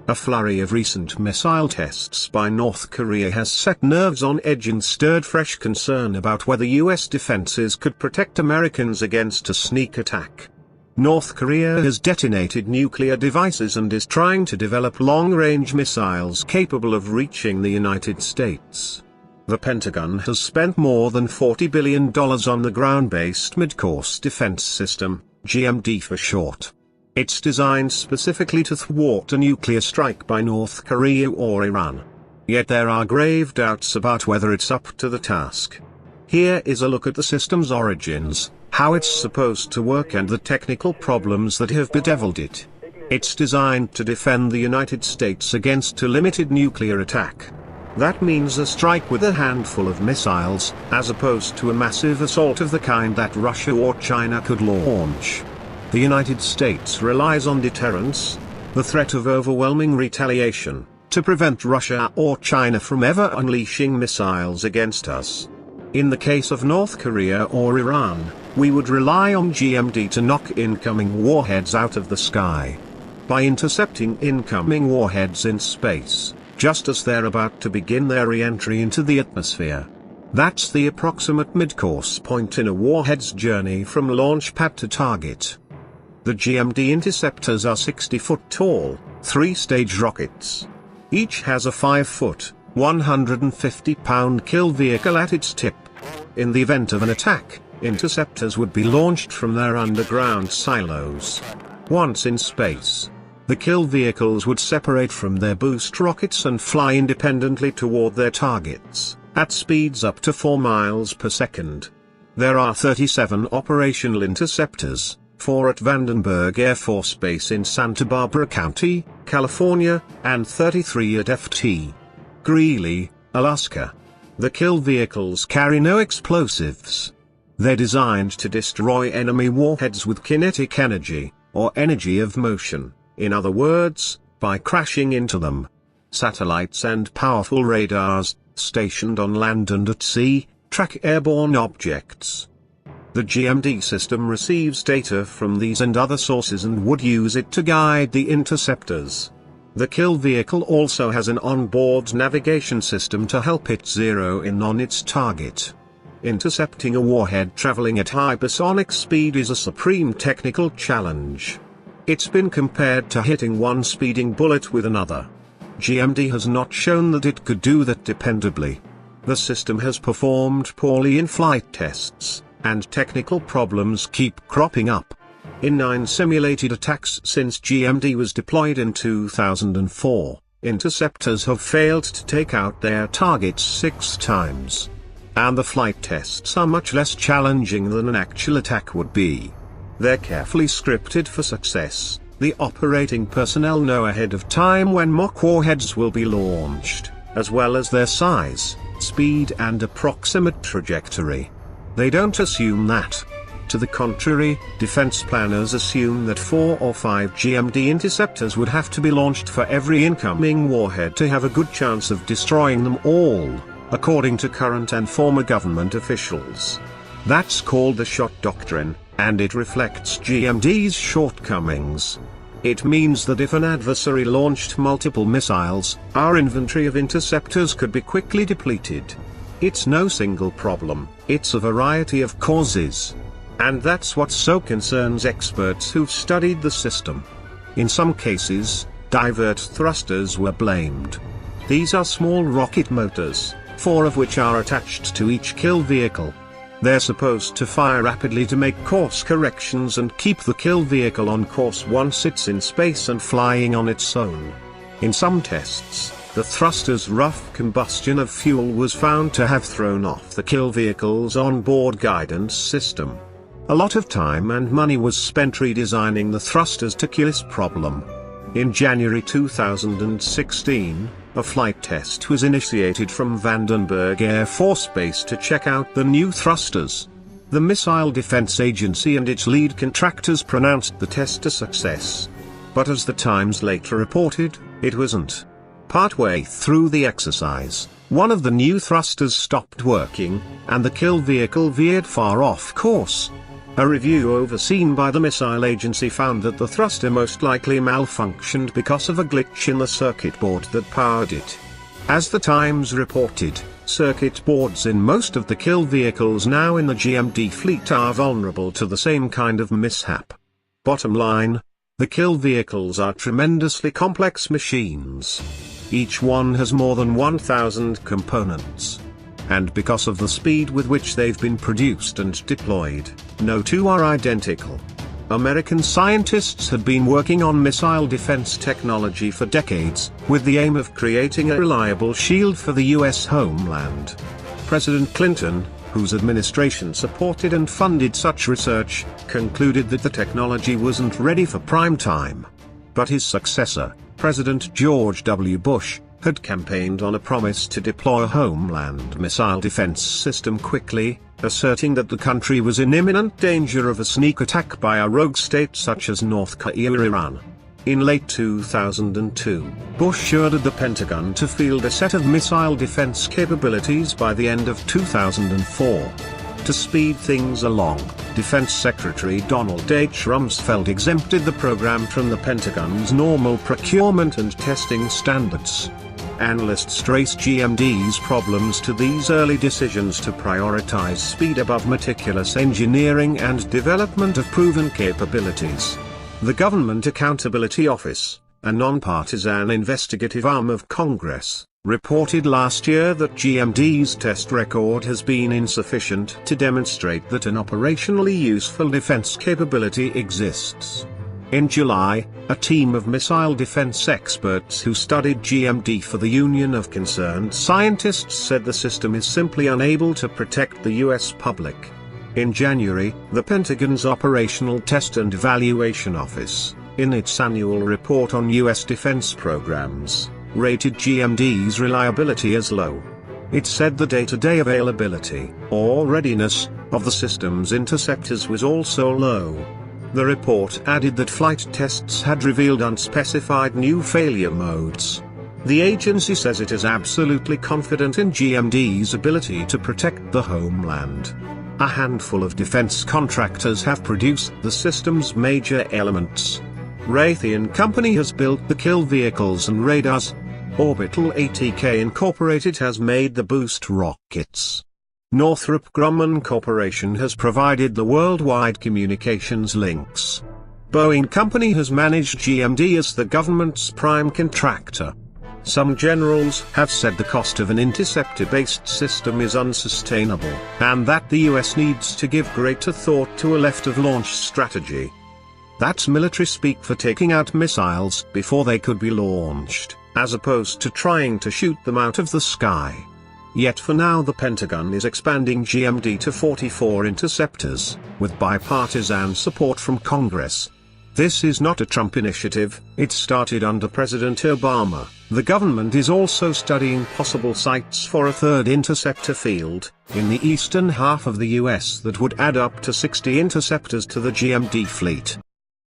A flurry of recent missile tests by North Korea has set nerves on edge and stirred fresh concern about whether US defenses could protect Americans against a sneak attack. North Korea has detonated nuclear devices and is trying to develop long-range missiles capable of reaching the United States. The Pentagon has spent more than $40 billion on the ground-based mid-course defense system, GMD for short. It's designed specifically to thwart a nuclear strike by North Korea or Iran. Yet there are grave doubts about whether it's up to the task. Here is a look at the system's origins, how it's supposed to work and the technical problems that have bedeviled it. It's designed to defend the United States against a limited nuclear attack. That means a strike with a handful of missiles, as opposed to a massive assault of the kind that Russia or China could launch. The United States relies on deterrence, the threat of overwhelming retaliation, to prevent Russia or China from ever unleashing missiles against us. In the case of North Korea or Iran, we would rely on GMD to knock incoming warheads out of the sky. By intercepting incoming warheads in space, just as they're about to begin their re-entry into the atmosphere. That's the approximate mid-course point in a warhead's journey from launch pad to target. The GMD interceptors are 60-foot tall, 3-stage rockets. Each has a 5-foot, 150-pound kill vehicle at its tip. In the event of an attack, interceptors would be launched from their underground silos. Once in space, the kill vehicles would separate from their boost rockets and fly independently toward their targets, at speeds up to 4 miles per second. There are 37 operational interceptors, 4 at Vandenberg Air Force Base in Santa Barbara County, California, and 33 at Ft. Greely, Alaska. The kill vehicles carry no explosives. They're designed to destroy enemy warheads with kinetic energy, or energy of motion, in other words, by crashing into them. Satellites and powerful radars, stationed on land and at sea, track airborne objects. The GMD system receives data from these and other sources and would use it to guide the interceptors. The kill vehicle also has an onboard navigation system to help it zero in on its target. Intercepting a warhead traveling at hypersonic speed is a supreme technical challenge. It's been compared to hitting one speeding bullet with another. GMD has not shown that it could do that dependably. The system has performed poorly in flight tests, and technical problems keep cropping up. In 9 simulated attacks since GMD was deployed in 2004, interceptors have failed to take out their targets 6 times. And the flight tests are much less challenging than an actual attack would be. They're carefully scripted for success. The operating personnel know ahead of time when mock warheads will be launched, as well as their size, speed and approximate trajectory. They don't assume that. To the contrary, defense planners assume that 4 or 5 GMD interceptors would have to be launched for every incoming warhead to have a good chance of destroying them all, according to current and former government officials. That's called the shot doctrine, and it reflects GMD's shortcomings. It means that if an adversary launched multiple missiles, our inventory of interceptors could be quickly depleted. It's no single problem, it's a variety of causes. And that's what so concerns experts who've studied the system. In some cases, divert thrusters were blamed. These are small rocket motors, 4 of which are attached to each kill vehicle. They're supposed to fire rapidly to make course corrections and keep the kill vehicle on course once it's in space and flying on its own. In some tests, the thruster's rough combustion of fuel was found to have thrown off the kill vehicle's onboard guidance system. A lot of time and money was spent redesigning the thrusters to cure this problem. In January 2016, a flight test was initiated from Vandenberg Air Force Base to check out the new thrusters. The Missile Defense Agency and its lead contractors pronounced the test a success. But as the Times later reported, it wasn't. Partway through the exercise, one of the new thrusters stopped working, and the kill vehicle veered far off course. A review overseen by the missile agency found that the thruster most likely malfunctioned because of a glitch in the circuit board that powered it. As the Times reported, circuit boards in most of the kill vehicles now in the GMD fleet are vulnerable to the same kind of mishap. Bottom line, the kill vehicles are tremendously complex machines. Each one has more than 1,000 components. And because of the speed with which they've been produced and deployed, no two are identical. American scientists had been working on missile defense technology for decades, with the aim of creating a reliable shield for the U.S. homeland. President Clinton, whose administration supported and funded such research, concluded that the technology wasn't ready for prime time. But his successor, President George W. Bush, had campaigned on a promise to deploy a homeland missile defense system quickly, asserting that the country was in imminent danger of a sneak attack by a rogue state such as North Korea or Iran. In late 2002, Bush ordered the Pentagon to field a set of missile defense capabilities by the end of 2004. To speed things along, Defense Secretary Donald H. Rumsfeld exempted the program from the Pentagon's normal procurement and testing standards. Analysts trace GMD's problems to these early decisions to prioritize speed above meticulous engineering and development of proven capabilities. The Government Accountability Office, a nonpartisan investigative arm of Congress, reported last year that GMD's test record has been insufficient to demonstrate that an operationally useful defense capability exists. In July, a team of missile defense experts who studied GMD for the Union of Concerned Scientists said the system is simply unable to protect the U.S. public. In January, the Pentagon's Operational Test and Evaluation Office, in its annual report on U.S. defense programs, rated GMD's reliability as low. It said the day-to-day availability, or readiness, of the system's interceptors was also low. The report added that flight tests had revealed unspecified new failure modes. The agency says it is absolutely confident in GMD's ability to protect the homeland. A handful of defense contractors have produced the system's major elements. Raytheon Company has built the kill vehicles and radars. Orbital ATK Incorporated has made the boost rockets. Northrop Grumman Corporation has provided the worldwide communications links. Boeing Company has managed GMD as the government's prime contractor. Some generals have said the cost of an interceptor-based system is unsustainable, and that the US needs to give greater thought to a left-of-launch strategy. That's military speak for taking out missiles before they could be launched, as opposed to trying to shoot them out of the sky. Yet for now the Pentagon is expanding GMD to 44 interceptors, with bipartisan support from Congress. This is not a Trump initiative, it started under President Obama. The government is also studying possible sites for a third interceptor field, in the eastern half of the US that would add up to 60 interceptors to the GMD fleet.